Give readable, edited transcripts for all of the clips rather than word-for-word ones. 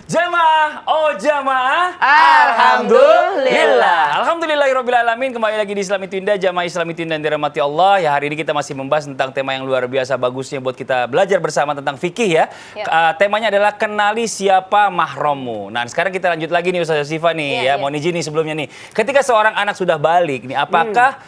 Jamaah, oh jamaah, Alhamdulillah. Alhamdulillahirrabbilalamin. Kembali lagi di Islami Tinda, jamaah Islami Tinda yang dirahmati Allah. Ya, hari ini kita masih membahas tentang tema yang luar biasa bagusnya buat kita belajar bersama tentang fikih ya. Temanya adalah kenali siapa mahrammu. Nah, sekarang kita lanjut lagi nih Ustazah Syifa nih mohon izin nih sebelumnya nih. Ketika seorang anak sudah balik nih, apakah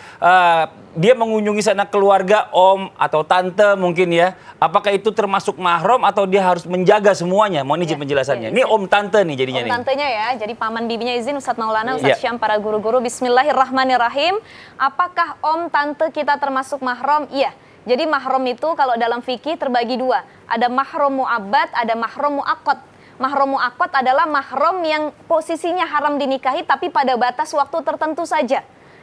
dia mengunjungi sanak keluarga, om atau tante mungkin ya? Apakah itu termasuk mahram atau dia harus menjaga semuanya? Mohon izin penjelasannya. Ini om tante nih jadinya nih. Om tantenya ya, jadi paman bibinya izin Ustadz Maulana, Ustadz Syam, para guru-guru. Bismillahirrahmanirrahim. Apakah om tante kita termasuk mahram? Iya. Jadi mahram itu kalau dalam fikih terbagi dua. Ada mahram mu'abbad, ada mahram mu'aqqad. Mahram mu'aqqad adalah mahram yang posisinya haram dinikahi tapi pada batas waktu tertentu saja.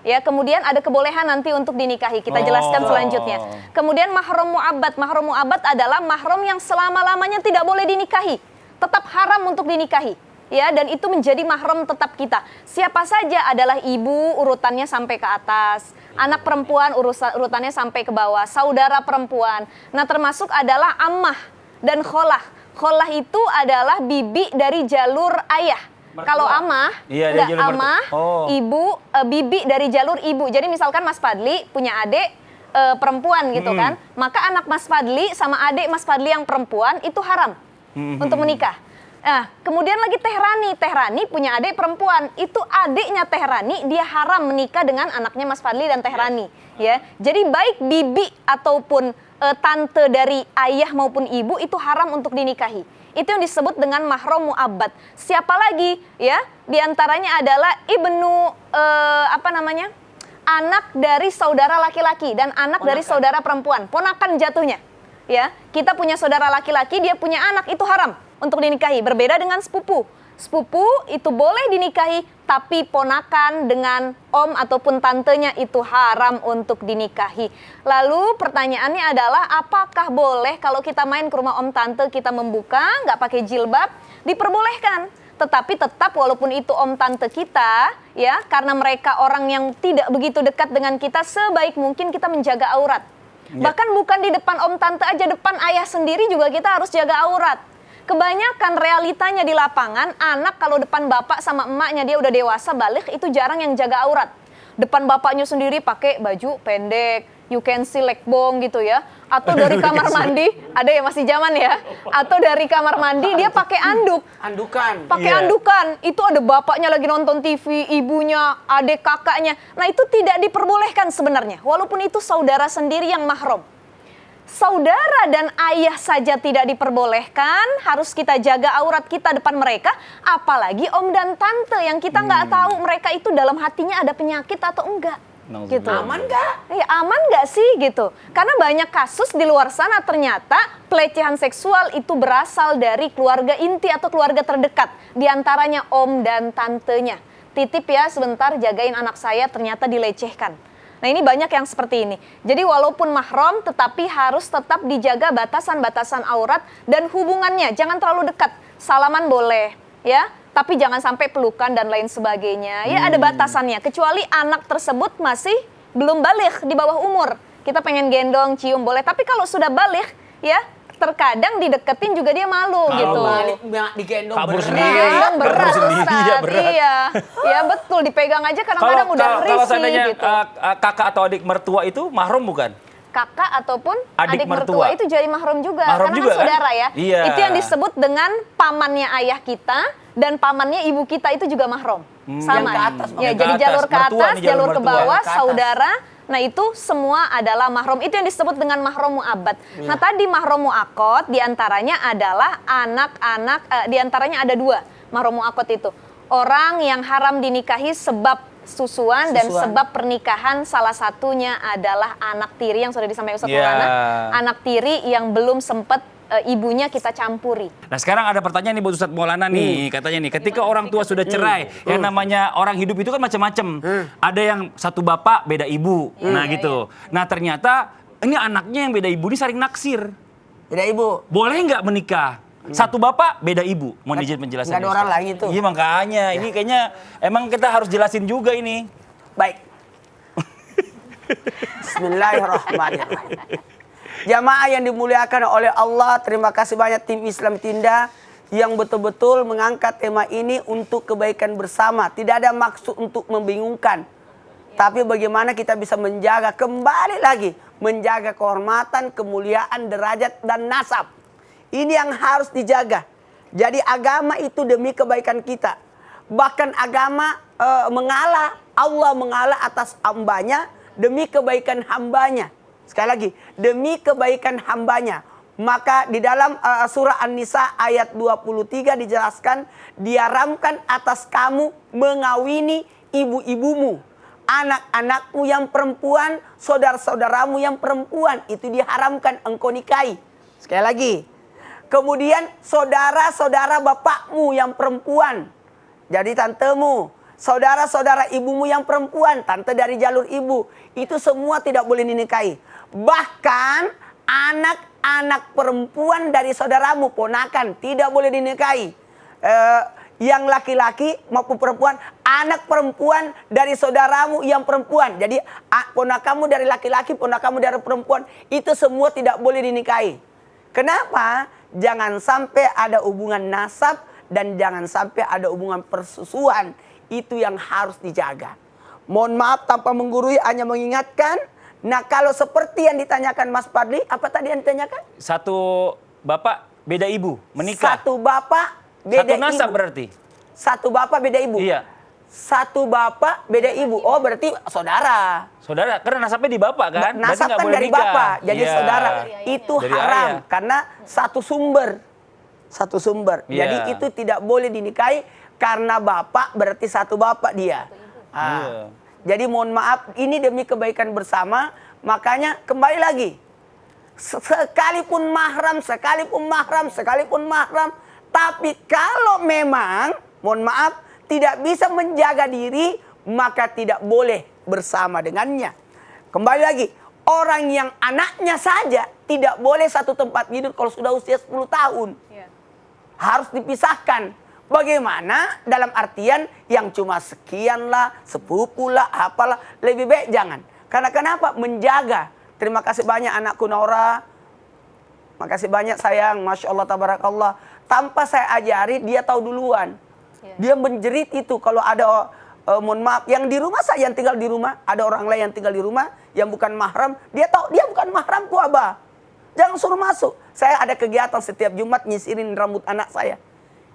Ya, kemudian ada kebolehan nanti untuk dinikahi. Kita jelaskan selanjutnya. Kemudian mahram mu'abbad. Mahram mu'abbad adalah mahram yang selama-lamanya tidak boleh dinikahi. Tetap haram untuk dinikahi. Ya, dan itu menjadi mahram tetap kita. Siapa saja adalah ibu, urutannya sampai ke atas. Anak perempuan urutannya sampai ke bawah. Saudara perempuan. Nah, termasuk adalah ammah dan kholah. Kholah itu adalah bibi dari jalur ayah. Kalau amah, ibu, bibi dari jalur ibu. Jadi misalkan Mas Fadli punya adik perempuan gitu kan, maka anak Mas Fadli sama adik Mas Fadli yang perempuan itu haram untuk menikah. Nah, kemudian lagi Teh Rani punya adik perempuan, itu adiknya Teh Rani dia haram menikah dengan anaknya Mas Fadli dan Teh Rani. Ya, jadi baik bibi ataupun tante dari ayah maupun ibu itu haram untuk dinikahi. Itu yang disebut dengan mahram mu'abbad. Siapa lagi? Ya, diantaranya adalah anak dari saudara laki-laki dan anak dari saudara perempuan, ponakan jatuhnya. Ya, kita punya saudara laki-laki, dia punya anak, itu haram untuk dinikahi. Berbeda dengan sepupu. Sepupu itu boleh dinikahi, tapi ponakan dengan om ataupun tantenya itu haram untuk dinikahi. Lalu pertanyaannya adalah, apakah boleh kalau kita main ke rumah om tante, kita membuka, nggak pakai jilbab? Diperbolehkan. Tetapi tetap walaupun itu om tante kita, ya, karena mereka orang yang tidak begitu dekat dengan kita, sebaik mungkin kita menjaga aurat. Bahkan bukan di depan om tante aja, depan ayah sendiri juga kita harus jaga aurat. Kebanyakan realitanya di lapangan, anak kalau depan bapak sama emaknya dia udah dewasa, balik, itu jarang yang jaga aurat. Depan bapaknya sendiri pakai baju pendek, you can see leg bone gitu ya. Atau dari kamar mandi, ada ya masih zaman ya. Atau dari kamar mandi dia pakai anduk. Andukan. Pakai andukan. Itu ada bapaknya lagi nonton TV, ibunya, adik kakaknya. Nah, itu tidak diperbolehkan sebenarnya. Walaupun itu saudara sendiri yang mahram. Saudara dan ayah saja tidak diperbolehkan, harus kita jaga aurat kita depan mereka, apalagi om dan tante yang kita nggak tahu mereka itu dalam hatinya ada penyakit atau enggak. Gitu. Aman nggak? Ya, aman nggak sih gitu? Karena banyak kasus di luar sana ternyata pelecehan seksual itu berasal dari keluarga inti atau keluarga terdekat, diantaranya om dan tantenya. Titip ya sebentar, jagain anak saya, ternyata dilecehkan. Nah, ini banyak yang seperti ini. Jadi walaupun mahram tetapi harus tetap dijaga batasan-batasan aurat dan hubungannya. Jangan terlalu dekat. Salaman boleh, ya, tapi jangan sampai pelukan dan lain sebagainya. Ya, ada batasannya. Kecuali anak tersebut masih belum balik, di bawah umur. Kita pengen gendong, cium boleh. Tapi kalau sudah balik, ya, terkadang dideketin juga dia malu gitu. Digendong Kabur berat. sendiri. Digendong berat, Kabur sendiri, Ustaz. ya, berat. Iya. Ya betul, dipegang aja kadang-kadang udah Kalau risih seandainya gitu. kakak atau adik mertua itu mahram bukan? Kakak ataupun Adik adik mertua itu jadi mahram juga. Mahram karena juga, kan saudara ya. Iya. Itu yang disebut dengan pamannya ayah kita dan pamannya ibu kita itu juga mahram. Sama. Yang ke atas, Ya, yang jadi ke jalur atas. ke Mertua atas, nih, jalur jalur ke mertua. bawah, Ke atas. saudara. Nah, itu semua adalah mahram. Itu yang disebut dengan mahram mu'abbad. Nah, tadi mahram mu'aqqad diantaranya adalah anak-anak, diantaranya ada dua mahram mu'aqqad itu. Orang yang haram dinikahi sebab susuan dan sebab pernikahan, salah satunya adalah anak tiri yang sudah disampaikan Ustaz Maulana. Anak tiri yang belum sempat ibunya kita campuri. Nah, sekarang ada pertanyaan nih buat Ustadz Maulana nih, katanya nih, ketika orang tua sudah cerai, yang namanya orang hidup itu kan macam-macam. Ada yang satu bapak beda ibu, gitu. Nah, ternyata ini anaknya yang beda ibu ini saling naksir. Beda ibu. Boleh nggak menikah? Satu bapak beda ibu. Mohon izin penjelasannya. Nggak ada orang lain itu. Iya, makanya ini kayaknya emang kita harus jelasin juga ini. Baik. Bismillahirrahmanirrahim. Jamaah yang dimuliakan oleh Allah, terima kasih banyak tim Islam Tinda. yang betul-betul mengangkat tema ini untuk kebaikan bersama. Tidak ada maksud untuk membingungkan. Tapi bagaimana kita bisa menjaga, kembali lagi, menjaga kehormatan, kemuliaan, derajat, dan nasab. Ini yang harus dijaga. Jadi agama itu demi kebaikan kita. Bahkan agama mengalah, Allah mengalah atas hambanya demi kebaikan hambanya. Sekali lagi, demi kebaikan hambanya. Maka di dalam surah An-Nisa ayat 23 dijelaskan, diharamkan atas kamu mengawini ibu-ibumu, anak-anakmu yang perempuan, saudara-saudaramu yang perempuan. Itu diharamkan engkau nikahi. Sekali lagi. Kemudian saudara-saudara bapakmu yang perempuan. Jadi tantemu, saudara-saudara ibumu yang perempuan, tante dari jalur ibu. Itu semua tidak boleh dinikahi. Bahkan anak-anak perempuan dari saudaramu, ponakan, tidak boleh dinikahi. Yang laki-laki maupun perempuan, anak perempuan dari saudaramu yang perempuan. Jadi ponakanmu dari laki-laki, ponakanmu dari perempuan, itu semua tidak boleh dinikahi. Kenapa? Jangan sampai ada hubungan nasab dan jangan sampai ada hubungan persusuan. Itu yang harus dijaga. Mohon maaf tanpa menggurui, hanya mengingatkan. Nah, kalau seperti yang ditanyakan Mas Fadli, apa tadi yang ditanyakan? Satu bapak beda ibu menikah. Satu bapak beda Satu nasab ibu. berarti. Satu bapak beda ibu. Iya. Satu bapak beda ibu. Oh, berarti saudara. Saudara, karena nasabnya di bapak kan? Berarti Nasab nggak kan boleh dari nikah. bapak, jadi Iya. saudara. Itu Dari haram ayah. karena satu sumber. Satu sumber. Iya. Jadi itu tidak boleh dinikahi karena bapak berarti satu bapak dia. Iya. Jadi mohon maaf, ini demi kebaikan bersama. Makanya kembali lagi, sekalipun mahram, tapi kalau memang, mohon maaf, tidak bisa menjaga diri, maka tidak boleh bersama dengannya. Kembali lagi, orang yang anaknya saja tidak boleh satu tempat tidur kalau sudah usia 10 tahun. Harus dipisahkan. Bagaimana? Dalam artian yang cuma sekian lah, sepupu lah, apalah, lebih baik jangan. Karena kenapa? Menjaga. Terima kasih banyak anakku Nora. Makasih banyak sayang, Masya Allah, Tabarakallah. Tanpa saya ajari, dia tahu duluan. Dia menjerit itu kalau ada, mohon maaf, yang di rumah saya yang tinggal di rumah, ada orang lain yang tinggal di rumah, yang bukan mahram, dia tahu dia bukan mahramku, Abah. Jangan suruh masuk. Saya ada kegiatan setiap Jumat nyisirin rambut anak saya.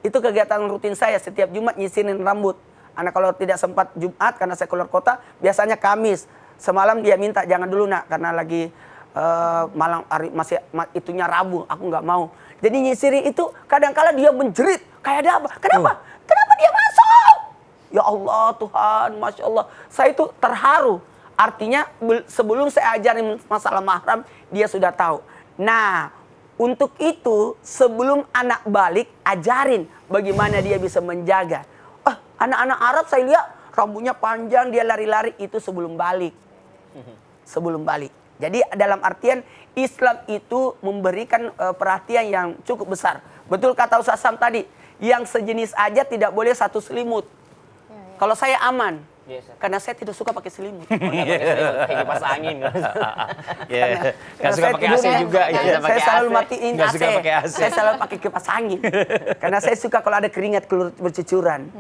Itu kegiatan rutin saya setiap Jumat nyisirin rambut. Anak kalau tidak sempat Jumat karena saya keluar kota, biasanya Kamis. Semalam dia minta jangan dulu nak karena lagi malam hari masih itunya Rabu, aku nggak mau. Jadi nyisiri itu kadang-kala dia menjerit kayak ada apa? Kenapa? Kenapa dia masuk? Ya Allah Tuhan, Masya Allah. Saya itu terharu. Artinya sebelum saya ajarin masalah mahram, dia sudah tahu. Nah, untuk itu sebelum anak balik, ajarin bagaimana dia bisa menjaga. Anak-anak Arab saya lihat rambutnya panjang, dia lari-lari, itu sebelum balik. Sebelum balik. Jadi dalam artian Islam itu memberikan perhatian yang cukup besar. Betul kata Ustaz Sam tadi, yang sejenis aja tidak boleh satu selimut. Kalau saya aman, karena saya tidak suka pakai selimut. Kayak kipas angin. Nggak suka pakai AC juga. Saya selalu matiin Nggak AC. suka pakai AC. Saya selalu pakai kipas angin. Karena saya suka kalau ada keringat keluar bercucuran.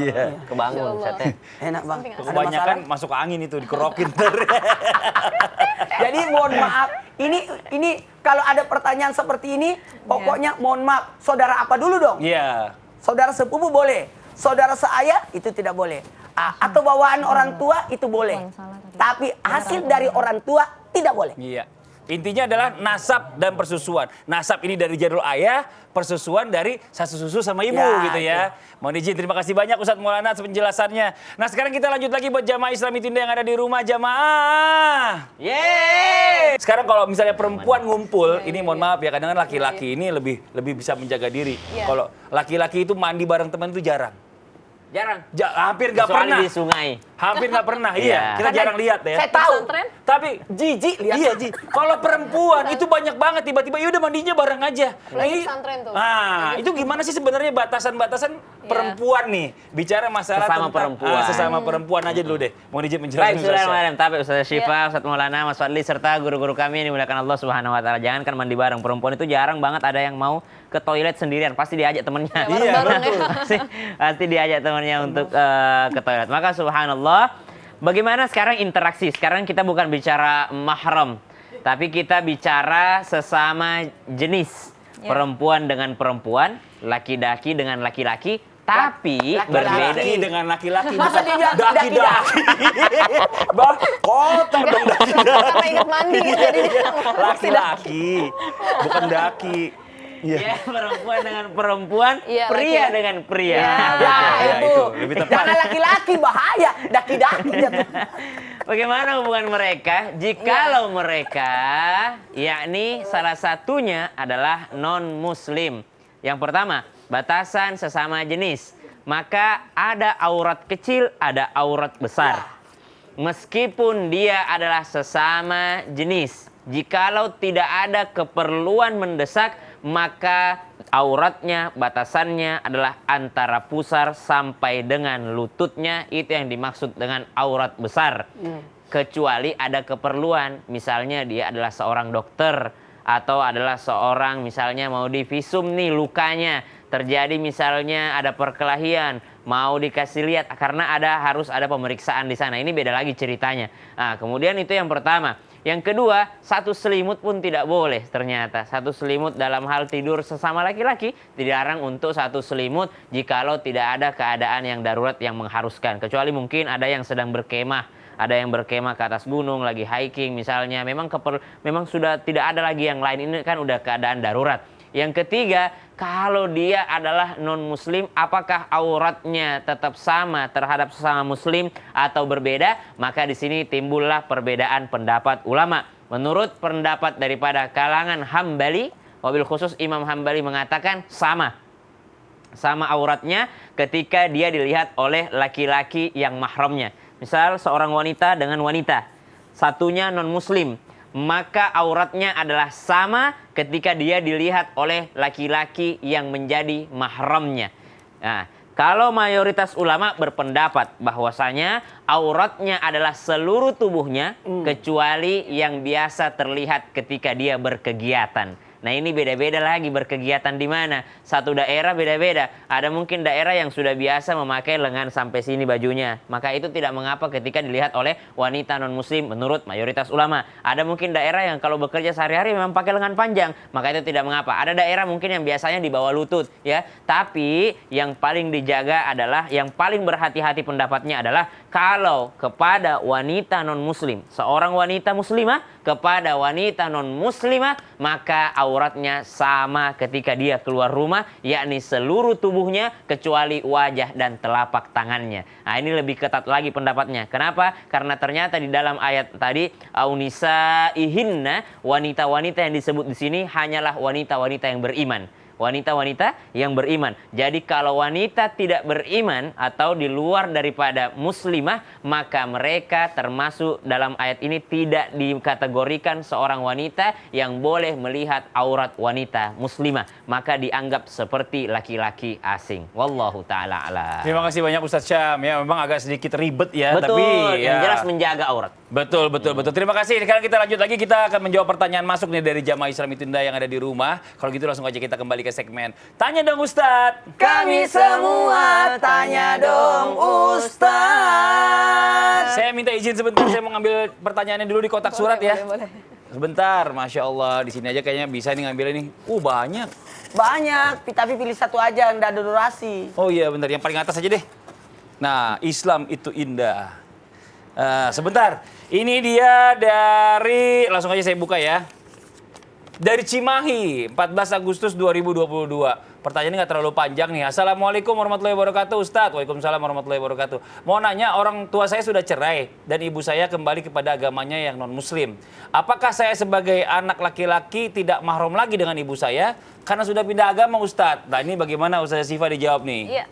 Iya. Kebangun catnya. Enak bang. Ada Kebanyakan masalah? masuk angin itu, dikerokin terus. Jadi mohon maaf, ini kalau ada pertanyaan seperti ini, pokoknya mohon maaf, saudara apa dulu dong? Iya. Saudara sepupu boleh, saudara seayah itu tidak boleh. Atau bawaan orang tua itu boleh. Tapi hasil dari orang tua tidak boleh. Iya. Intinya adalah nasab dan persusuan. Nasab ini dari jalur ayah, persusuan dari satu susu sama ibu Ya, gitu ya. Mohon izin, terima kasih banyak Ustadz Maulana atas penjelasannya. Nah sekarang kita lanjut lagi buat jamaah Islami Tunda yang ada di rumah, jamaah. Yeay! Sekarang kalau misalnya perempuan ngumpul, ini mohon maaf ya, kadang-kadang laki-laki ini lebih bisa menjaga diri. Kalau laki-laki itu mandi bareng teman itu jarang. Jarang. Hampir nggak Kecuali pernah. di sungai. Hampir nggak pernah, iya. Iya. Kita jarang lihat ya. Saya tahu. Pesantren? Tapi Jijik lihat. iya, Ji. Kalau perempuan itu banyak banget tiba-tiba ya udah mandinya bareng aja. Apalagi pesantren tuh. Nah, itu gimana sih sebenarnya batasan-batasan perempuan nih. Bicara masalah Sesama tentang perempuan. sesama perempuan aja dulu deh. Mau dijawab menjelaskan. Baik, Bismillahirrahmanirrahim. Tapi Ustaz Syifa, Ustaz Maulana, Mas Fadli serta guru-guru kami yang dimuliakan Allah Subhanahu wa taala. Jangan kan mandi bareng. Perempuan itu jarang banget ada yang mau ke toilet sendirian, pasti diajak temennya. Iya, betul. pasti diajak temennya untuk ke toilet. Maka subhanallah, bagaimana sekarang interaksi? Sekarang kita bukan bicara mahram, tapi kita bicara sesama jenis. Perempuan dengan perempuan, laki-laki dengan laki-laki, tapi berbeda. Laki dengan laki-laki. Masa dia bilang daki-daki? Bah, kotor dong daki-daki. Karena ingat mandi gitu jadi Laki-laki, bukan daki. Iya. Ya, perempuan dengan perempuan, Iya, pria laki-laki. dengan pria. Ya. Ya, Ya, itu. itu lebih tepat. Jangan laki-laki, bahaya. Daki-daki jatuh. Bagaimana hubungan mereka? Jikalau mereka, yakni salah satunya adalah non-muslim. Yang pertama, batasan sesama jenis. Maka ada aurat kecil, ada aurat besar. Meskipun dia adalah sesama jenis, jikalau tidak ada keperluan mendesak, maka auratnya, batasannya adalah antara pusar sampai dengan lututnya. Itu yang dimaksud dengan aurat besar. Kecuali ada keperluan, misalnya dia adalah seorang dokter, atau adalah seorang misalnya mau divisum nih lukanya, terjadi misalnya ada perkelahian, mau dikasih lihat karena harus ada pemeriksaan di sana. Ini beda lagi ceritanya. Nah, kemudian itu yang pertama. Yang kedua, satu selimut pun tidak boleh ternyata. Satu selimut dalam hal tidur sesama laki-laki, dilarang untuk satu selimut jikalau tidak ada keadaan yang darurat yang mengharuskan. Kecuali mungkin ada yang sedang berkemah, ada yang berkemah ke atas gunung, lagi hiking misalnya. Memang sudah tidak ada lagi yang lain, ini kan udah keadaan darurat. Yang ketiga, kalau dia adalah non-muslim, apakah auratnya tetap sama terhadap sesama muslim atau berbeda? Maka di sini timbullah perbedaan pendapat ulama. Menurut pendapat daripada kalangan Hambali, wabil khusus Imam Hambali mengatakan sama auratnya ketika dia dilihat oleh laki-laki yang mahramnya. Misal seorang wanita dengan wanita, satunya non-muslim, maka auratnya adalah sama ketika dia dilihat oleh laki-laki yang menjadi mahramnya. Nah, kalau mayoritas ulama berpendapat bahwasanya auratnya adalah seluruh tubuhnya kecuali yang biasa terlihat ketika dia berkegiatan. Nah, ini beda-beda lagi berkegiatan di mana. Satu daerah beda-beda. Ada mungkin daerah yang sudah biasa memakai lengan sampai sini bajunya. Maka itu tidak mengapa ketika dilihat oleh wanita non-muslim menurut mayoritas ulama. Ada mungkin daerah yang kalau bekerja sehari-hari memang pakai lengan panjang. Maka itu tidak mengapa. Ada daerah mungkin yang biasanya di bawah lutut, ya. Tapi yang paling dijaga adalah, yang paling berhati-hati pendapatnya adalah kalau kepada wanita non-muslim, seorang wanita muslimah kepada wanita non-muslimah, maka auratnya sama ketika dia keluar rumah, yakni seluruh tubuhnya kecuali wajah dan telapak tangannya. Nah, ini lebih ketat lagi pendapatnya. Kenapa? Karena ternyata di dalam ayat tadi, aunisaihinna, wanita-wanita yang disebut di sini hanyalah wanita-wanita yang beriman. Wanita-wanita yang beriman. Jadi kalau wanita tidak beriman atau di luar daripada muslimah, maka mereka termasuk dalam ayat ini tidak dikategorikan seorang wanita yang boleh melihat aurat wanita muslimah. Maka dianggap seperti laki-laki asing. Wallahu ta'ala a'lam. Terima kasih banyak Ustadz Syam. Ya, memang agak sedikit ribet ya. Betul, Tapi yang ya, jelas menjaga aurat. Betul. Terima kasih. Sekarang kita lanjut lagi. Kita akan menjawab pertanyaan masuk nih dari jamaah Islami Tunda yang ada di rumah. Kalau gitu langsung aja kita kembali ke segmen Tanya Dong Ustadz. Kami semua tanya dong Ustaz. Saya minta izin sebentar, saya mau ngambil pertanyaannya dulu di kotak surat ya. Boleh. Sebentar, Masya Allah. Di sini aja kayaknya bisa nih ngambil ini. Banyak. Banyak, tapi pilih satu aja yang tidak ada durasi. Oh iya benar, yang paling atas aja deh. Nah, Islam itu indah. Sebentar, ini dia dari, langsung aja saya buka ya. Dari Cimahi, 14 Agustus 2022. Pertanyaannya nggak terlalu panjang nih. Assalamualaikum warahmatullahi wabarakatuh, Ustadz. Waalaikumsalam warahmatullahi wabarakatuh. Mau nanya, orang tua saya sudah cerai dan ibu saya kembali kepada agamanya yang non-muslim. Apakah saya sebagai anak laki-laki tidak mahram lagi dengan ibu saya karena sudah pindah agama, Ustadz? Nah, ini bagaimana Ustazah Syifa dijawab nih? Iya.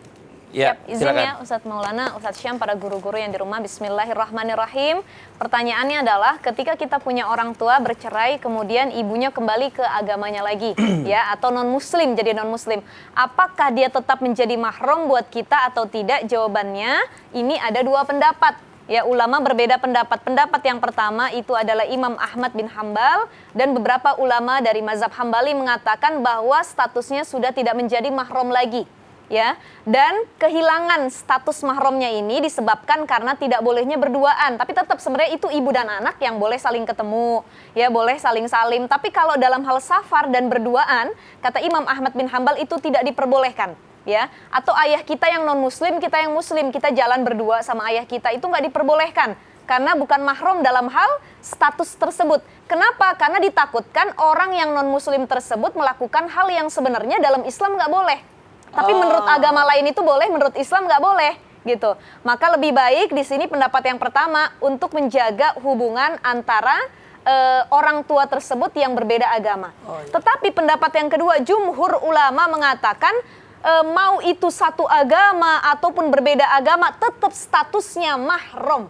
Ya, Siap, izin silakan. ya Ustadz Maulana, Ustadz Syam, para guru-guru yang di rumah. Bismillahirrahmanirrahim. Pertanyaannya adalah ketika kita punya orang tua bercerai kemudian ibunya kembali ke agamanya lagi ya, atau non-muslim jadi non-muslim. Apakah dia tetap menjadi mahram buat kita atau tidak? Jawabannya ini ada dua pendapat. Ya, ulama berbeda pendapat. Pendapat yang pertama itu adalah Imam Ahmad bin Hambal dan beberapa ulama dari mazhab Hambali mengatakan bahwa statusnya sudah tidak menjadi mahram lagi. Ya, dan kehilangan status mahramnya ini disebabkan karena tidak bolehnya berduaan. Tapi tetap sebenarnya itu ibu dan anak yang boleh saling ketemu, ya boleh saling salim. Tapi kalau dalam hal safar dan berduaan, kata Imam Ahmad bin Hambal itu tidak diperbolehkan. Ya, atau ayah kita yang non muslim, kita yang muslim, kita jalan berdua sama ayah kita itu nggak diperbolehkan karena bukan mahram dalam hal status tersebut. Kenapa? Karena ditakutkan orang yang non muslim tersebut melakukan hal yang sebenarnya dalam Islam nggak boleh. Tapi menurut agama lain itu boleh, menurut Islam nggak boleh, gitu. Maka lebih baik di sini pendapat yang pertama untuk menjaga hubungan antara orang tua tersebut yang berbeda agama. Tetapi pendapat yang kedua, jumhur ulama mengatakan mau itu satu agama ataupun berbeda agama, tetap statusnya mahram.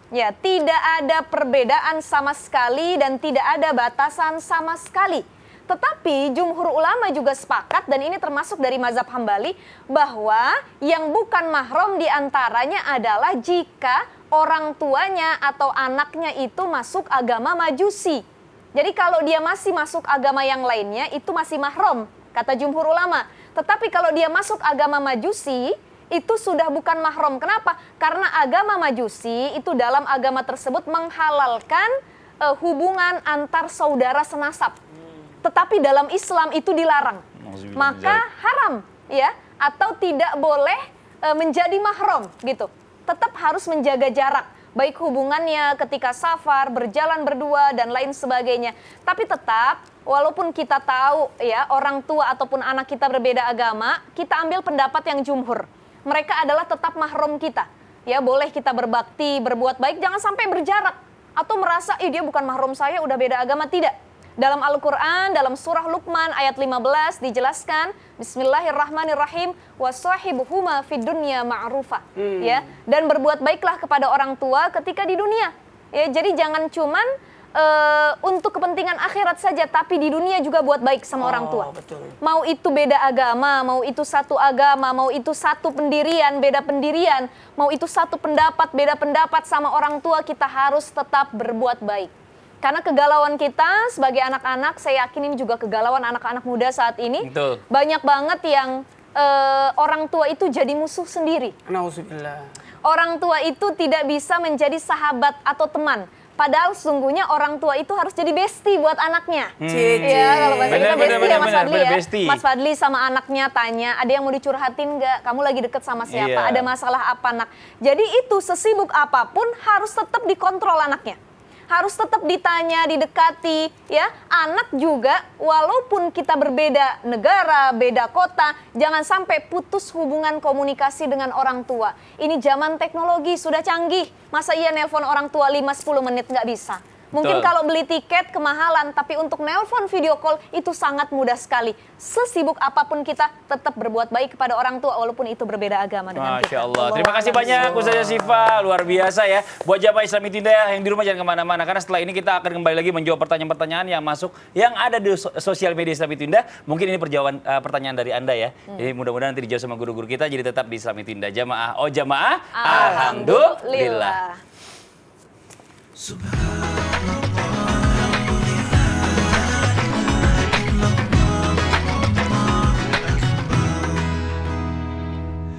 Ya, tidak ada perbedaan sama sekali dan tidak ada batasan sama sekali. Tetapi jumhur ulama juga sepakat dan ini termasuk dari mazhab Hambali bahwa yang bukan mahram diantaranya adalah jika orang tuanya atau anaknya itu masuk agama Majusi. Jadi kalau dia masih masuk agama yang lainnya itu masih mahram, kata jumhur ulama. Tetapi kalau dia masuk agama Majusi itu sudah bukan mahram. Kenapa? Karena agama Majusi itu dalam agama tersebut menghalalkan hubungan antar saudara senasab. Tetapi dalam Islam itu dilarang, maka haram, ya, atau tidak boleh menjadi mahram, gitu. Tetap harus menjaga jarak, baik hubungannya ketika safar, berjalan berdua dan lain sebagainya. Tapi tetap, walaupun kita tahu, ya, orang tua ataupun anak kita berbeda agama, kita ambil pendapat yang jumhur. Mereka adalah tetap mahram kita, ya, boleh kita berbakti, berbuat baik, jangan sampai berjarak atau merasa, dia bukan mahram saya, udah beda agama, tidak. Dalam Al-Quran, dalam surah Luqman ayat 15 dijelaskan, Bismillahirrahmanirrahim, wasahibuhuma fid dunya ma'rufa. Ya, dan berbuat baiklah kepada orang tua ketika di dunia. Ya, jadi jangan cuman untuk kepentingan akhirat saja, tapi di dunia juga buat baik sama orang tua. Betul. Mau itu beda agama, mau itu satu agama, mau itu satu pendirian, beda pendirian, mau itu satu pendapat, beda pendapat sama orang tua, kita harus tetap berbuat baik. Karena kegalauan kita sebagai anak-anak, saya yakin ini juga kegalauan anak-anak muda saat ini. Betul. Banyak banget yang orang tua itu jadi musuh sendiri. Nauzubillah. Orang tua itu tidak bisa menjadi sahabat atau teman. Padahal sesungguhnya orang tua itu harus jadi bestie buat anaknya. Ya, kalau bahasa kita bestie ya Mas Fadli ya. bestie. Mas Fadli sama anaknya tanya, ada yang mau dicurhatin nggak? Kamu lagi deket sama siapa? Iya. Ada masalah apa, nak? Jadi itu sesibuk apapun harus tetap dikontrol anaknya. Harus tetap ditanya, didekati, ya. Anak juga walaupun kita berbeda negara, beda kota, jangan sampai putus hubungan komunikasi dengan orang tua. Ini zaman teknologi sudah canggih. Masa iya nelpon orang tua 5-10 menit nggak bisa? Mungkin Betul. kalau beli tiket kemahalan, tapi untuk nelpon video call itu sangat mudah sekali. Sesibuk apapun kita tetap berbuat baik kepada orang tua walaupun itu berbeda agama dengan kita. Masya Allah. Terima kasih banyak Ustazah Syifa, luar biasa ya. Buat jamaah Islami Tinda yang di rumah jangan kemana-mana, karena setelah ini kita akan kembali lagi menjawab pertanyaan-pertanyaan yang masuk, yang ada di sosial media Islami Tinda. Mungkin ini pertanyaan dari Anda ya. Jadi mudah-mudahan nanti dijawab sama guru-guru kita, jadi tetap di Islami Tinda. Jamaah, oh jamaah, alhamdulillah. Alhamdulillah.